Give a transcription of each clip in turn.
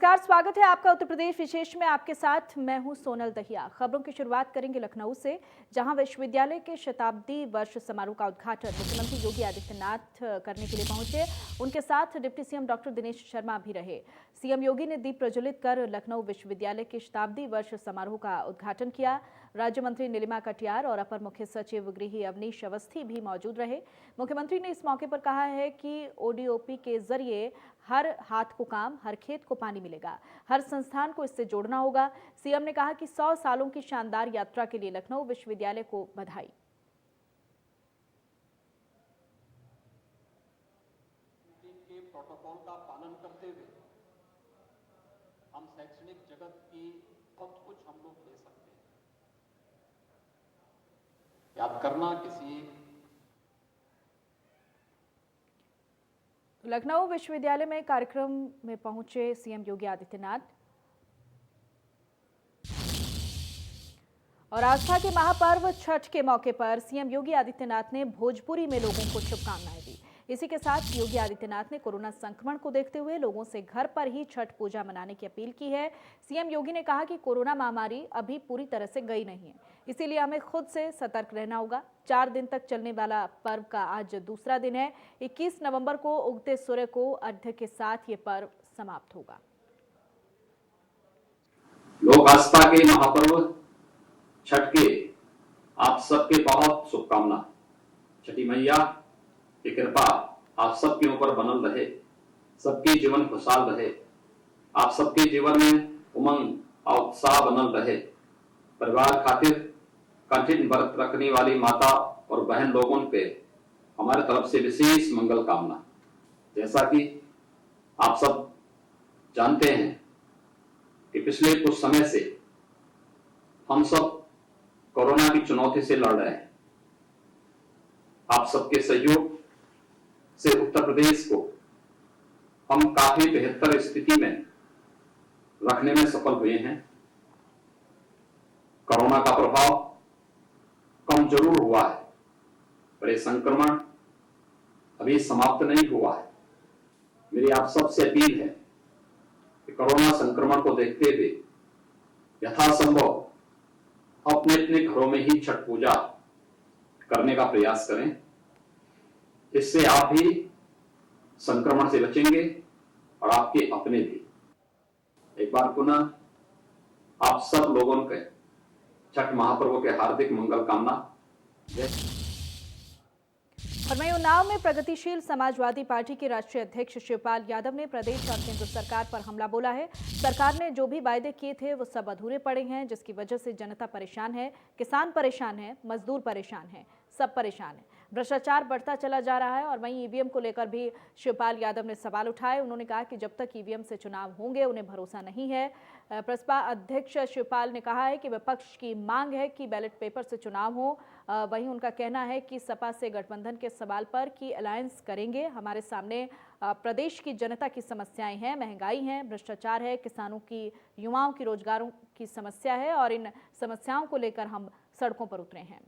नमस्कार, स्वागत है आपका उत्तर प्रदेश विशेष में। आपके साथ मैं हूं सोनल दहिया। खबरों की शुरुआत करेंगे लखनऊ से, जहां विश्वविद्यालय के शताब्दी वर्ष समारोह का उद्घाटन मुख्यमंत्री योगी आदित्यनाथ करने के लिए पहुंचे। उनके साथ deputy CM doctor Dinesh Sharma भी रहे। सीएम योगी ने दीप प्रज्वलित कर लखनऊ विश्वविद्यालय के शताब्दी वर्ष समारोह का उद्घाटन किया। राज्य मंत्री नीलिमा कटियार और अपर मुख्य सचिव गृह अवनीश अवस्थी भी मौजूद रहे। मुख्यमंत्री ने इस मौके पर कहा है कि ओडीओपी के जरिए हर हाथ को काम, हर खेत को पानी मिलेगा, हर संस्थान को इससे जोड़ना होगा। सीएम ने कहा कि 100 सालों की शानदार यात्रा के लिए लखनऊ विश्वविद्यालय को बधाई। के प्रोटोकॉल का पालन करते हुए हम शैक्षणिक जगत की बहुत कुछ हम लोग ले सकते हैं। याद करना किसी लखनऊ विश्वविद्यालय में कार्यक्रम में पहुंचे सीएम योगी आदित्यनाथ और आस्था के महापर्व छठ के मौके पर सीएम योगी आदित्यनाथ ने भोजपुरी में लोगों को शुभकामनाएं दी। इसी के साथ योगी आदित्यनाथ ने कोरोना संक्रमण को देखते हुए लोगों से घर पर ही छठ पूजा मनाने की अपील की है। सीएम योगी ने कहा कि कोरोना महामारी अभी पूरी तरह से गई नहीं है, इसीलिए हमें खुद से सतर्क रहना होगा। 4 दिन तक चलने वाला पर्व का आज दूसरा दिन है। 21 नवंबर को उगते सूर्य को अर्घ्य के साथ ये पर्व समाप्त होगा। लोक आस्था के महापर्व छठ के आप सबके बहुत शुभकामना। छठी मैया की कृपा आप सबके ऊपर बनल रहे, सबके जीवन खुशहाल रहे, आप सबके जीवन में उमंग और उत्साह बनल रहे। परिवार खातिर कठिन व्रत रखने वाली माता और बहन लोगों पे हमारे तरफ से विशेष मंगल कामना। जैसा कि आप सब जानते हैं कि पिछले कुछ समय से हम सब कोरोना की चुनौती से लड़ रहे हैं। आप सबके सहयोग से उत्तर प्रदेश को हम काफी बेहतर स्थिति में रखने में सफल हुए हैं। कोरोना का प्रभाव कम जरूर हुआ है, पर यह संक्रमण अभी समाप्त नहीं हुआ है। मेरी आप सबसे अपील है कि कोरोना संक्रमण को देखते हुए यथासंभव अपने अपने घरों में ही छठ पूजा करने का प्रयास करें। इससे आप भी संक्रमण से बचेंगे और आपके अपने भी। एक बार पुनः आप सब लोगों के छठ महापर्व के हार्दिक मंगल कामना। और वहीं उन्नाव में प्रगतिशील समाजवादी पार्टी के राष्ट्रीय अध्यक्ष शिवपाल यादव ने प्रदेश और केंद्र सरकार पर हमला बोला है। सरकार ने जो भी वायदे किए थे वो सब अधूरे पड़े हैं, जिसकी वजह से जनता परेशान है, किसान परेशान है, मजदूर परेशान है, सब परेशान है। भ्रष्टाचार बढ़ता चला जा रहा है। और वहीं ईवीएम को लेकर भी शिवपाल यादव ने सवाल उठाए। उन्होंने कहा कि जब तक ईवीएम से चुनाव होंगे उन्हें भरोसा नहीं है। प्रसपा अध्यक्ष शिवपाल ने कहा है कि विपक्ष की मांग है कि बैलेट पेपर से चुनाव हो। वहीं उनका कहना है कि सपा से गठबंधन के सवाल पर कि अलायंस करेंगे। हमारे सामने प्रदेश की जनता की समस्याएं हैं, महंगाई है, भ्रष्टाचार है, किसानों की, युवाओं की रोजगारों की समस्या है और इन समस्याओं को लेकर हम सड़कों पर उतरे हैं।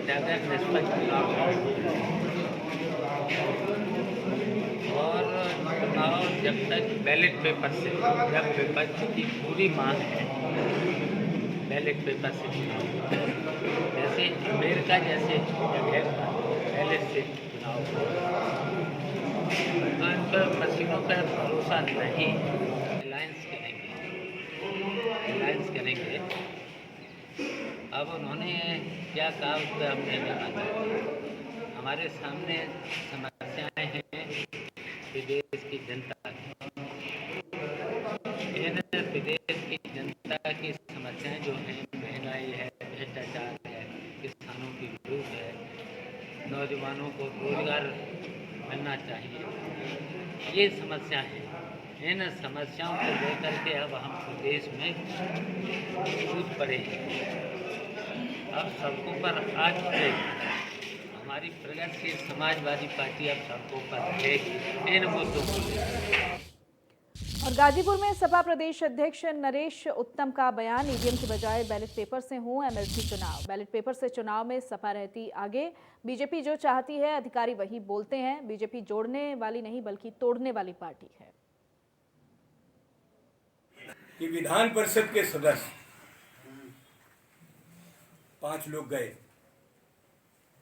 ज़्यादा निष्पक्ष चुनाव और चुनाव जब तक बैलेट पेपर से, जब विपक्ष की पूरी मांग है बैलेट पेपर से चुनाव, जैसे अमेरिका जैसे जगह पर बैलेट से चुनाव इन पर मशीनों पर भरोसा नहीं। अलायंस करेंगे। अब उन्होंने क्या कहा उस पर हम नहीं जानते। हमारे सामने समस्याएं हैं विदेश की जनता की। इन विदेश की जनता की समस्याएं जो हैं, महंगाई है, भ्रष्टाचार है, किसानों की भूख है, नौजवानों को रोजगार मिलना चाहिए, ये समस्या है। इन समस्याओं को लेकर के अब हम प्रदेश में कूद पड़े हैं। अब सड़कों पर आ चुके हमारी प्रगतिशील समाजवादी पार्टी अब सड़कों पर रहेगी इन मुद्दों को। और गाजीपुर में सपा प्रदेश अध्यक्ष नरेश उत्तम का बयान, ईवीएम की बजाय बैलेट पेपर से हों एमएलसी चुनाव। बैलेट पेपर से चुनाव में सपा रहती आगे, बीजेपी जो चाहती है अधिकारी वही बोलते हैं। बीजेपी जोड़ने वाली नहीं बल्कि तोड़ने वाली पार्टी है। कि विधान परिषद के सदस्य 5 लोग गए,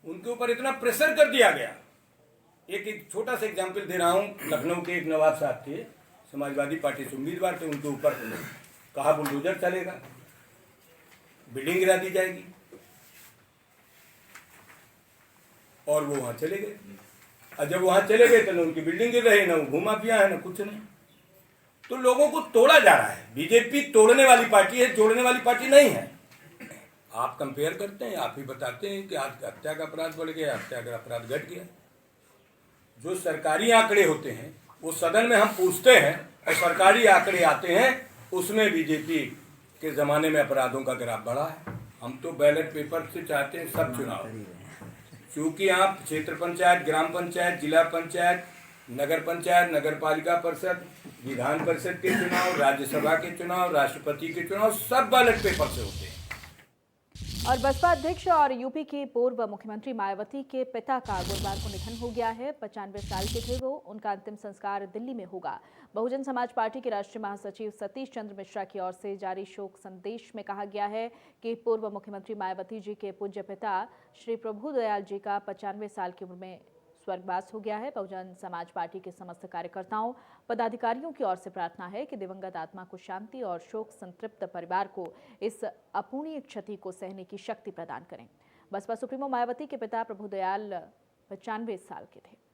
उनके ऊपर इतना प्रेशर कर दिया गया। एक छोटा सा एग्जाम्पल दे रहा हूं। लखनऊ के एक नवाब साहब थे, समाजवादी पार्टी से उम्मीदवार थे। उनके ऊपर कहा बुलडोजर चलेगा, बिल्डिंग गिरा दी जाएगी, और वो वहां चले गए। और जब वहां चले गए तो न उनकी बिल्डिंग गिर रही, ना वो घुमा पिया है, ना कुछ नहीं। तो लोगों को तोड़ा जा रहा है। बीजेपी तोड़ने वाली पार्टी है, जोड़ने वाली पार्टी नहीं है। आप कंपेयर करते हैं, आप ही बताते हैं कि आज हत्या का अपराध बढ़ गया, हत्या का अपराध घट गया। जो सरकारी आंकड़े होते हैं वो सदन में हम पूछते हैं, और सरकारी आंकड़े आते हैं उसमें बीजेपी के जमाने में अपराधों का ग्राफ बढ़ा है। हम तो बैलेट पेपर से चाहते हैं सब चुनाव, क्योंकि आप क्षेत्र पंचायत, ग्राम पंचायत, जिला पंचायत, नगर पंचायत, नगर पालिका परिषद, विधान परिषद के चुनाव, राज्यसभा के चुनाव, राष्ट्रपति के चुनाव सब बैलेट पेपर से होते हैं। और बसपा अध्यक्ष और यूपी के पूर्व मुख्यमंत्री मायावती के पिता का गुरुवार को निधन हो गया है। 95 साल के थे वो। उनका अंतिम संस्कार दिल्ली में होगा। बहुजन समाज पार्टी के राष्ट्रीय महासचिव सतीश चंद्र मिश्रा की ओर से जारी शोक संदेश में कहा गया है कि पूर्व मुख्यमंत्री मायावती जी के पूज्य पिता श्री प्रभुदयाल जी का 95 साल की उम्र में स्वर्गवास हो गया है। बहुजन समाज पार्टी के समस्त कार्यकर्ताओं, पदाधिकारियों की ओर से प्रार्थना है कि दिवंगत आत्मा को शांति और शोक संतृप्त परिवार को इस अपूर्णीय क्षति को सहने की शक्ति प्रदान करें। बसपा सुप्रीमो मायावती के पिता प्रभुदयाल 95 साल के थे।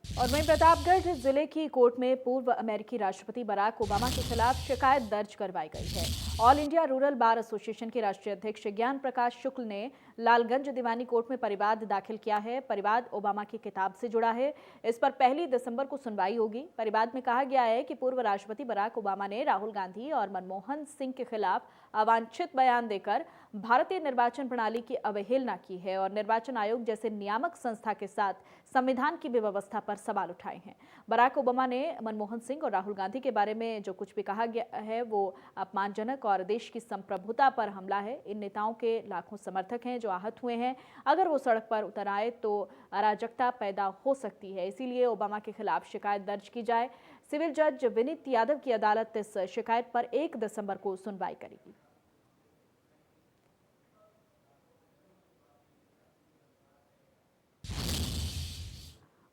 और वहीं प्रतापगढ़ जिले की कोर्ट में पूर्व अमेरिकी राष्ट्रपति बराक ओबामा के खिलाफ शिकायत दर्ज करवाई गई है। All India rural bar association के राष्ट्रीय अध्यक्ष ज्ञान प्रकाश शुक्ल ने लालगंज दीवानी कोर्ट में परिवाद दाखिल किया है। परिवाद ओबामा की किताब से जुड़ा है। इस पर 1 दिसंबर को सुनवाई होगी। परिवाद में कहा गया है कि पूर्व राष्ट्रपति बराक ओबामा ने राहुल गांधी और मनमोहन सिंह के खिलाफ अवांछित बयान देकर भारतीय निर्वाचन प्रणाली की अवहेलना की है और निर्वाचन आयोग जैसे नियामक संस्था के साथ संविधान की व्यवस्था पर सवाल उठाए हैं। बराक ओबामा ने मनमोहन सिंह और राहुल गांधी के बारे में जो कुछ भी कहा गया है वो अपमानजनक और देश की संप्रभुता पर हमला है। इन नेताओं के लाखों समर्थक हैं जो आहत हुए हैं। अगर वो सड़क पर उतर आए तो अराजकता पैदा हो सकती है। इसीलिए ओबामा के खिलाफ शिकायत दर्ज की जाए। सिविल जज विनीत यादव की अदालत इस शिकायत पर 1 दिसंबर को सुनवाई करेगी।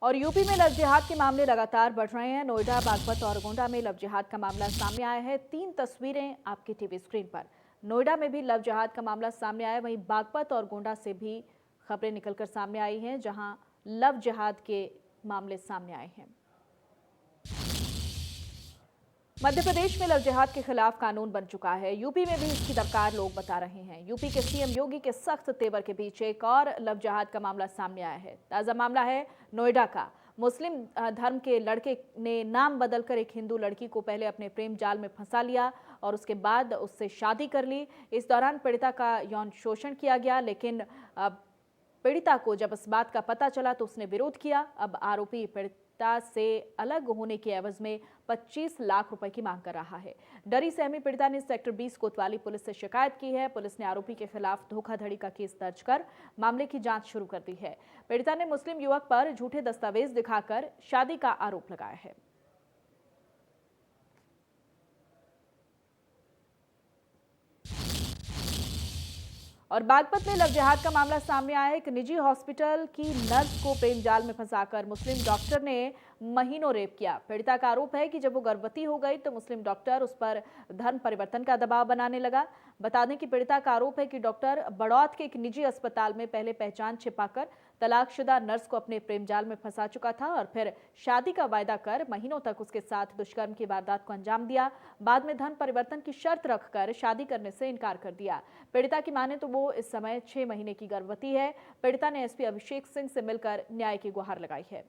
और यूपी में लव जिहाद के मामले लगातार बढ़ रहे हैं। नोएडा, बागपत और गोंडा में लव जिहाद का मामला सामने आया है। 3 तस्वीरें आपकी टीवी स्क्रीन पर। नोएडा में भी लव जिहाद का मामला सामने आया, वहीं बागपत और गोंडा से भी खबरें निकलकर सामने आई हैं जहां लव जिहाद के मामले सामने आए हैं। मध्य प्रदेश में लव जिहाद के खिलाफ कानून बन चुका है। यूपी में भी इसकी दरकार लोग बता रहे हैं। यूपी के सीएम योगी के सख्त तेवर के बीच एक और लव जिहाद का मामला सामने आया है। ताजा मामला है नोएडा का। मुस्लिम धर्म के लड़के ने नाम बदलकर एक हिंदू लड़की को पहले अपने प्रेम जाल में फंसा लिया और उसके बाद उससे शादी कर ली। इस दौरान पीड़िता का यौन शोषण किया गया, लेकिन पीड़िता को जब इस बात का पता चला तो उसने विरोध किया। अब आरोपी पीड़िता से अलग होने के एवज में 25 लाख रुपए की मांग कर रहा है। डरी सहमी पीड़िता ने सेक्टर 20 कोतवाली पुलिस से शिकायत की है। पुलिस ने आरोपी के खिलाफ धोखाधड़ी का केस दर्ज कर मामले की जांच शुरू कर दी है। पीड़िता ने मुस्लिम युवक पर झूठे दस्तावेज दिखाकर शादी का आरोप लगाया है। और बागपत में लव जिहाद का मामला सामने आया है। एक निजी हॉस्पिटल की नर्स को प्रेम जाल में फंसाकर मुस्लिम डॉक्टर ने महीनों रेप किया। पीड़िता का आरोप है कि जब वो गर्भवती हो गई तो मुस्लिम डॉक्टर उस पर धर्म परिवर्तन का दबाव बनाने लगा। बता दें कि पीड़िता का आरोप है कि डॉक्टर बड़ौत के एक निजी अस्पताल में पहले पहचान छिपाकर तलाकशुदा नर्स को अपने प्रेम जाल में फंसा चुका था और फिर शादी का वायदा कर महीनों तक उसके साथ दुष्कर्म की वारदात को अंजाम दिया। बाद में धर्म परिवर्तन की शर्त रखकर शादी करने से इनकार कर दिया। पीड़िता की माने तो वो इस समय 6 महीने की गर्भवती है। पीड़िता ने एसपी अभिषेक सिंह से मिलकर न्याय की गुहार लगाई है।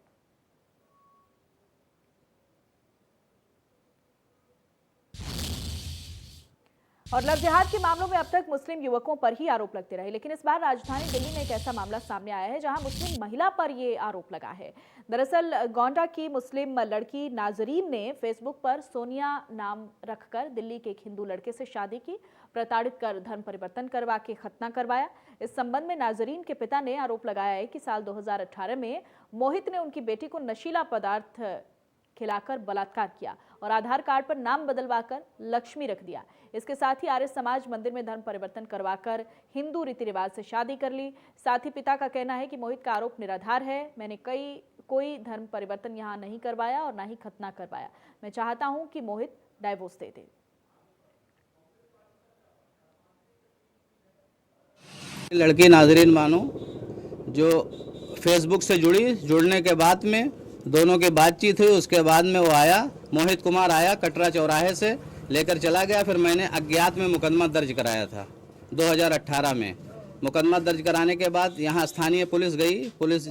और लव जिहाद के मामलों में अब तक मुस्लिम युवकों पर ही आरोप लगते रहे, लेकिन इस बार राजधानी दिल्ली में एक ऐसा मामला सामने आया है जहां मुस्लिम महिला पर ये आरोप लगा है। दरअसल गोंडा की मुस्लिम लड़की नाजरीन ने फेसबुक पर सोनिया नाम रखकर दिल्ली के एक हिंदू लड़के से शादी की, प्रताड़ित कर धर्म परिवर्तन करवा के खतना करवाया। इस संबंध में नाजरीन के पिता ने आरोप लगाया है कि साल 2018 में मोहित ने उनकी बेटी को नशीला पदार्थ खिलाकर बलात्कार किया और आधार कार्ड पर नाम बदलवाकर लक्ष्मी रख दिया। इसके साथ ही आर्य समाज मंदिर में धर्म परिवर्तन करवाकर हिंदू रीति रिवाज से शादी कर ली। साथ ही पिता का कहना है कि मोहित का आरोप निराधार है। मैंने कोई धर्म परिवर्तन यहाँ नहीं करवाया और ना ही खतना करवाया। मैं चाहता हूँ कि मोहित डाइवोर्स दे दे। लड़की नाजरीन बानो जो फेसबुक से जुड़ने के बाद में दोनों की बातचीत हुई। उसके बाद में वो आया, मोहित कुमार आया, कटरा चौराहे से लेकर चला गया। फिर मैंने अज्ञात में मुकदमा दर्ज कराया था 2018 में। मुकदमा दर्ज कराने के बाद यहाँ स्थानीय पुलिस गई। पुलिस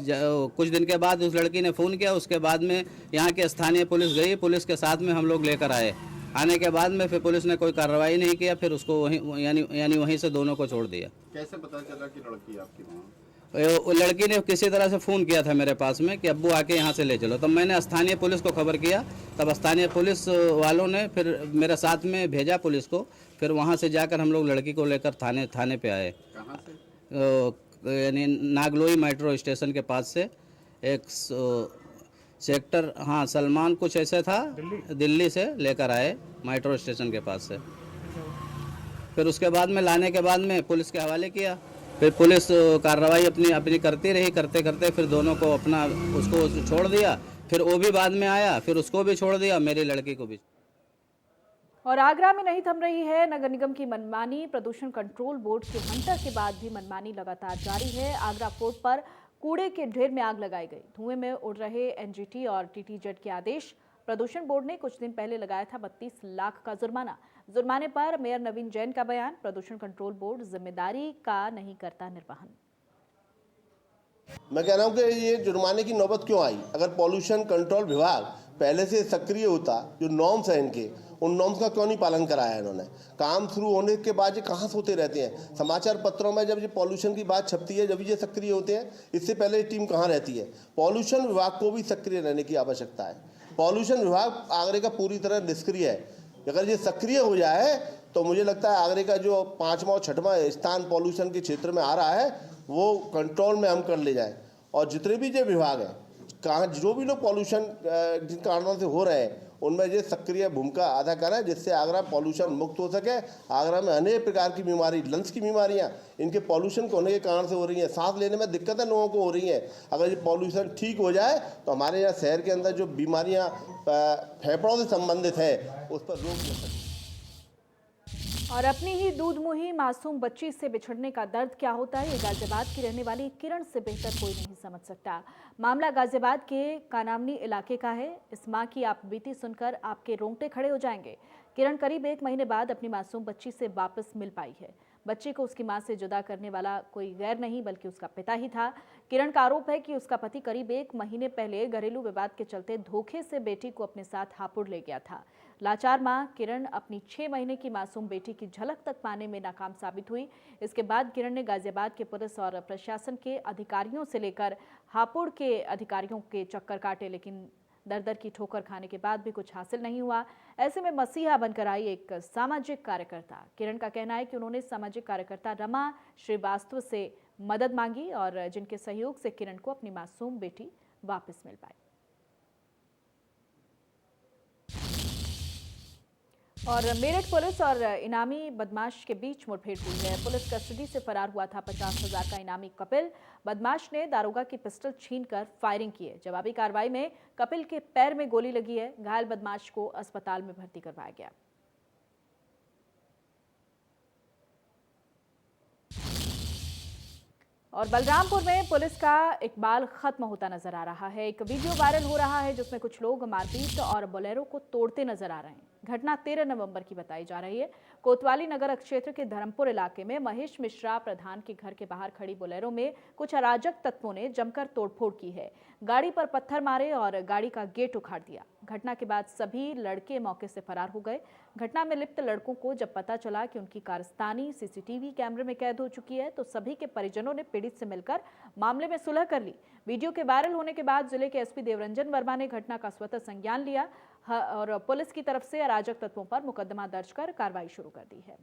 कुछ दिन के बाद उस लड़की ने फ़ोन किया। उसके बाद में यहाँ के स्थानीय पुलिस गई। पुलिस के साथ में हम लोग लेकर आए। आने के बाद में फिर पुलिस ने कोई कार्रवाई नहीं किया। फिर उसको वहीं यानी वहीं से दोनों को छोड़ दिया। कैसे पता चला कि लड़की आपकी वहाँ? वो लड़की ने किसी तरह से फ़ोन किया था मेरे पास में कि अब्बू आके यहाँ से ले चलो। तब मैंने स्थानीय पुलिस को खबर किया। तब स्थानीय पुलिस वालों ने फिर मेरे साथ में भेजा पुलिस को। फिर वहाँ से जाकर हम लोग लड़की को लेकर थाने पे आए। कहाँ से? यानी नागलोई मेट्रो स्टेशन के पास से एक सेक्टर, हाँ सलमान कुछ ऐसे था, दिल्ली से लेकर आए मेट्रो स्टेशन के पास से। फिर उसके बाद में लाने के बाद में पुलिस के हवाले किया। फिर पुलिस कार्रवाई अपनी करती रही। करते करते फिर दोनों को उसको छोड़ दिया। फिर वो भी बाद में आया, फिर उसको भी छोड़ दिया, मेरी लड़की को भी। और आगरा में नहीं थम रही है नगर निगम की मनमानी। प्रदूषण कंट्रोल बोर्ड के हंटर के बाद भी मनमानी लगातार जारी है। आगरा फोर्ट पर कूड़े के ढेर में आग लगाई गई। धुएं में उड़ रहे एनजीटी और टीटीजेड के आदेश। प्रदूषण बोर्ड ने कुछ दिन पहले लगाया था 32 लाख का जुर्माना। जुर्माने पर मेयर नवीन जैन का बयान, प्रदूषण कंट्रोल बोर्ड जिम्मेदारी का नहीं करता निर्वहन। मैं कह रहा हूं कि ये जुर्माने की नौबत क्यों आई? अगर पॉल्यूशन कंट्रोल विभाग पहले से सक्रिय होता, जो नॉर्म्स हैं इनके, उन नॉर्म्स का क्यों नहीं पालन कराया इन्होंने? काम शुरू होने के बाद ये कहाँ सोते रहते हैं? समाचार पत्रों में जब ये पॉल्यूशन की बात छपती है, जब ये सक्रिय होते हैं। इससे पहले ये टीम कहाँ रहती है? पॉल्यूशन विभाग को भी सक्रिय रहने की आवश्यकता है। पॉल्यूशन विभाग आगरे का पूरी तरह निष्क्रिय है। अगर ये सक्रिय हो जाए तो मुझे लगता है आगरे का जो 5वां और 6वां स्थान पॉल्यूशन के क्षेत्र में आ रहा है, वो कंट्रोल में हम कर ले जाएं। और जितने भी जो विभाग हैं, कहाँ जो भी लोग पॉल्यूशन जिन कारणों से हो रहे हैं, उनमें ये सक्रिय भूमिका अदा करें, जिससे आगरा पॉल्यूशन मुक्त हो सके। आगरा में अनेक प्रकार की बीमारी, लंग्स की बीमारियां इनके पॉल्यूशन के होने के कारण से हो रही हैं। सांस लेने में दिक्कतें लोगों को हो रही हैं। अगर ये पॉल्यूशन ठीक हो जाए तो हमारे यहाँ शहर के अंदर जो बीमारियां फेफड़ों से संबंधित है, उस पर रोक लग सकती है। और अपनी ही दूध मुही मासूम बच्ची से बिछड़ने का दर्द क्या होता है, ये गाजियाबाद की रहने वाली किरण से बेहतर कोई नहीं समझ सकता। मामला गाजियाबाद के कानामनी इलाके का है। इस मां की आप बीती सुनकर आपके रोंगटे खड़े हो जाएंगे। किरण करीब 1 महीने बाद अपनी मासूम बच्ची से वापस मिल पाई है। बच्ची को उसकी मां से जुदा करने वाला कोई गैर नहीं बल्कि उसका पिता ही था। किरण का आरोप है कि उसका पति करीब 1 महीने पहले घरेलू विवाद के चलते धोखे से बेटी को अपने साथ हापुड़ ले गया था। लाचार मां किरण अपनी 6 महीने की मासूम बेटी की झलक तक पाने में नाकाम साबित हुई। इसके बाद किरण ने गाजियाबाद के पुलिस और प्रशासन के अधिकारियों से लेकर हापुड़ के अधिकारियों के चक्कर काटे, लेकिन दर की ठोकर खाने के बाद भी कुछ हासिल नहीं हुआ। ऐसे में मसीहा बनकर आई एक सामाजिक कार्यकर्ता। किरण का कहना है कि उन्होंने सामाजिक कार्यकर्ता रमा श्रीवास्तव से मदद मांगी और जिनके सहयोग से किरण को अपनी मासूम बेटी वापस मिल पाई। और मेरठ पुलिस और इनामी बदमाश के बीच मुठभेड़ हुई है। पुलिस कस्टडी से फरार हुआ था 50,000 का इनामी कपिल। बदमाश ने दारोगा की पिस्टल छीनकर फायरिंग की है। जवाबी कार्रवाई में कपिल के पैर में गोली लगी है। घायल बदमाश को अस्पताल में भर्ती करवाया गया। और बलरामपुर में पुलिस का इकबाल खत्म होता नजर आ रहा है। एक वीडियो वायरल हो रहा है जिसमें कुछ लोग मारपीट और बोलेरो को तोड़ते नजर आ रहे हैं। घटना 13 नवंबर की बताई जा रही है। कोतवाली नगर क्षेत्र के धर्मपुर इलाके में महेश मिश्रा प्रधान के घर के बाहर खड़ी बोलेरो में कुछ अराजक तत्वों ने जमकर तोड़फोड़ की है। गाड़ी पर पत्थर मारे और गाड़ी का गेट उखाड़ दिया। घटना के बाद सभी लड़के मौके से फरार हो गए। घटना में लिप्त लड़कों को जब पता चला कि उनकी कारस्तानी सीसीटीवी कैमरे में कैद हो चुकी है तो सभी के परिजनों ने पीड़ित से मिलकर मामले में सुलह कर ली। वीडियो के वायरल होने के बाद जिले के एसपी देवरंजन वर्मा ने घटना का स्वतः संज्ञान लिया और पुलिस की तरफ से अराजक तत्वों पर मुकदमा दर्ज कर कार्रवाई शुरू कर दी है।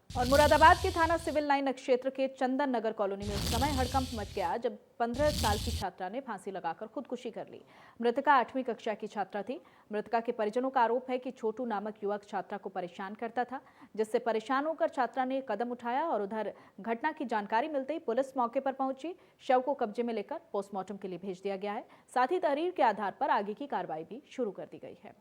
और मुरादाबाद के थाना सिविल लाइन क्षेत्र के चंदन नगर कॉलोनी में उस समय हड़कंप मच गया जब 15 साल की छात्रा ने फांसी लगाकर खुदकुशी कर ली। मृतका 8वीं कक्षा की छात्रा थी। मृतका के परिजनों का आरोप है कि छोटू नामक युवक छात्रा को परेशान करता था, जिससे परेशान होकर छात्रा ने कदम उठाया और उधर घटना की जानकारी मिलते ही पुलिस मौके पर पहुंची। शव को कब्जे में लेकर पोस्टमार्टम के लिए भेज दिया गया है। साथ ही तहरीर के आधार पर आगे की कार्रवाई भी शुरू कर दी गई है।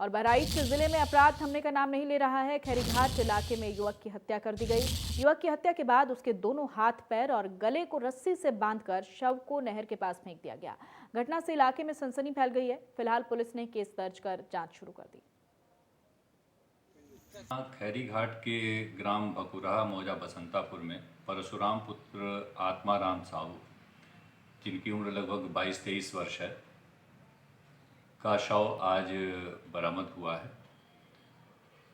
और बहराइच जिले में अपराध थमने का नाम नहीं ले रहा है। खैरीघाट इलाके में युवक की हत्या कर दी गई। युवक की हत्या के बाद उसके दोनों हाथ पैर और गले को रस्सी से बांधकर शव को नहर के पास फेंक दिया गया। घटना से इलाके में सनसनी फैल गई है। फिलहाल पुलिस ने केस दर्ज कर जांच शुरू कर दी। खैरीघाट के ग्राम भकुरा मौजा बसंतापुर में परशुराम पुत्र आत्माराम साहू, जिनकी उम्र लगभग 22-23 वर्ष है, का शव आज बरामद हुआ है।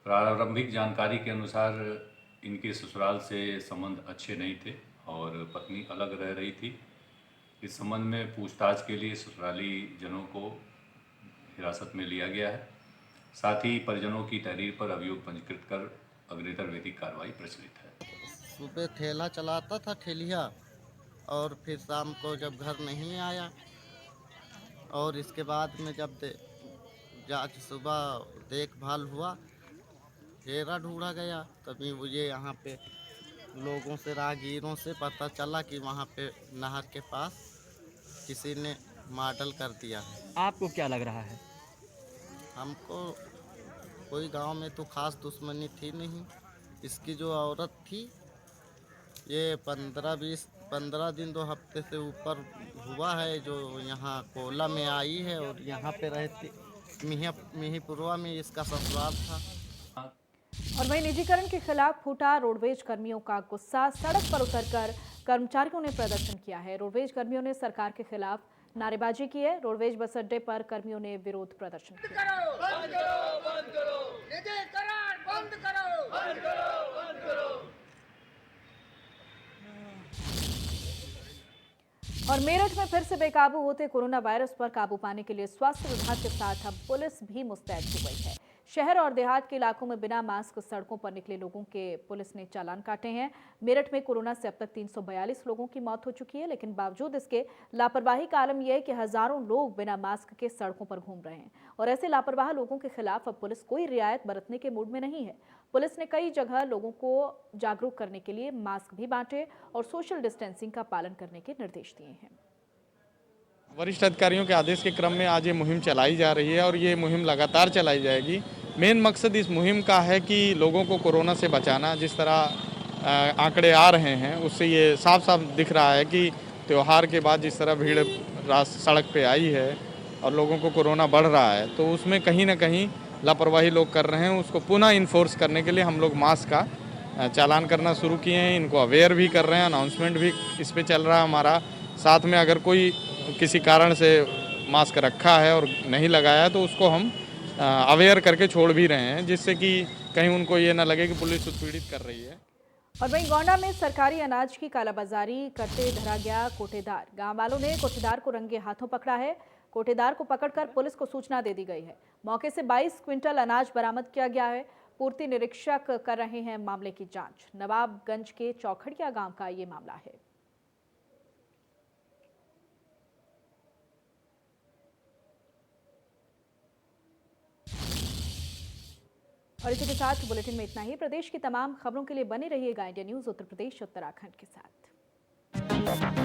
प्रारंभिक जानकारी के अनुसार इनके ससुराल से संबंध अच्छे नहीं थे और पत्नी अलग रह रही थी। इस संबंध में पूछताछ के लिए ससुराली जनों को हिरासत में लिया गया है। साथ ही परिजनों की तहरीर पर अभियोग पंजीकृत कर अग्रेतर विधिक कार्रवाई प्रचलित है। सुबह ठेला चलाता था ठेलिया, और फिर शाम को जब घर नहीं आया और इसके बाद में जब जांच सुबह देखभाल हुआ, चेहरा ढूंढा गया, तभी मुझे यहाँ पे लोगों से, राहगीरों से पता चला कि वहाँ पे नहर के पास किसी ने मर्डर कर दिया है। आपको क्या लग रहा है? हमको कोई गांव में तो खास दुश्मनी थी नहीं। इसकी जो औरत थी, ये 15 दिन 2 हफ्ते से ऊपर हुआ है, जो यहाँ कोला में आई है और यहाँ पे रहती मिहीपुरवा में इसका ससुराल था। और वहीं निजीकरण के खिलाफ फूटा रोडवेज कर्मियों का गुस्सा। सड़क पर उतरकर कर्मचारियों ने प्रदर्शन किया है। रोडवेज कर्मियों ने सरकार के खिलाफ नारेबाजी की है। रोडवेज बस अड्डे पर कर्मियों ने विरोध प्रदर्शन किया। और मेरठ में फिर से बेकाबू होते कोरोना वायरस पर काबू पाने के लिए स्वास्थ्य विभाग के साथ अब पुलिस भी मुस्तैद हो गई है। शहर और देहात के इलाकों में बिना मास्क सड़कों पर निकले लोगों के पुलिस ने चालान काटे हैं। मेरठ में कोरोना से अब तक 342 लोगों की मौत हो चुकी है, लेकिन बावजूद इसके लापरवाही का आलम यह है कि हजारों लोग बिना मास्क के सड़कों पर घूम रहे हैं और ऐसे लापरवाह लोगों के खिलाफ अब पुलिस कोई रियायत बरतने के मूड में नहीं है। पुलिस ने कई जगह लोगों को जागरूक करने के लिए मास्क भी बांटे और सोशल डिस्टेंसिंग का पालन करने के निर्देश दिए हैं। वरिष्ठ अधिकारियों के आदेश के क्रम में आज ये मुहिम चलाई जा रही है और ये मुहिम लगातार चलाई जाएगी। मेन मकसद इस मुहिम का है कि लोगों को कोरोना से बचाना। जिस तरह आंकड़े आ रहे हैं उससे ये साफ साफ दिख रहा है कि त्यौहार के बाद जिस तरह भीड़ सड़क पे आई है और लोगों को कोरोना बढ़ रहा है, तो उसमें कहीं ना कहीं लापरवाही लोग कर रहे हैं। उसको पुनः इन्फोर्स करने के लिए हम लोग मास्क का चालान करना शुरू किए हैं। इनको अवेयर भी कर रहे हैं, अनाउंसमेंट भी इस पर चल रहा है हमारा। साथ में अगर कोई किसी कारण से मास्क रखा है और नहीं लगाया है तो उसको हम अवेयर करके छोड़ भी रहे हैं, जिससे कि कहीं उनको ये ना लगे कि पुलिस उत्पीड़ित कर रही है। और वहीं गोंडा में सरकारी अनाज की कालाबाजारी करते धरा गया कोटेदार। गांव वालों ने कोटेदार को रंगे हाथों पकड़ा है। कोटेदार को पकड़कर पुलिस को सूचना दे दी गई है। मौके से 22 क्विंटल अनाज बरामद किया गया है। पूर्ति निरीक्षक कर रहे हैं मामले की जांच। नवाबगंज के चौखड़िया गांव का ये मामला है। और इसी के साथ बुलेटिन में इतना ही। प्रदेश की तमाम खबरों के लिए बने रहिएगा इंडिया न्यूज उत्तर प्रदेश उत्तराखंड के साथ।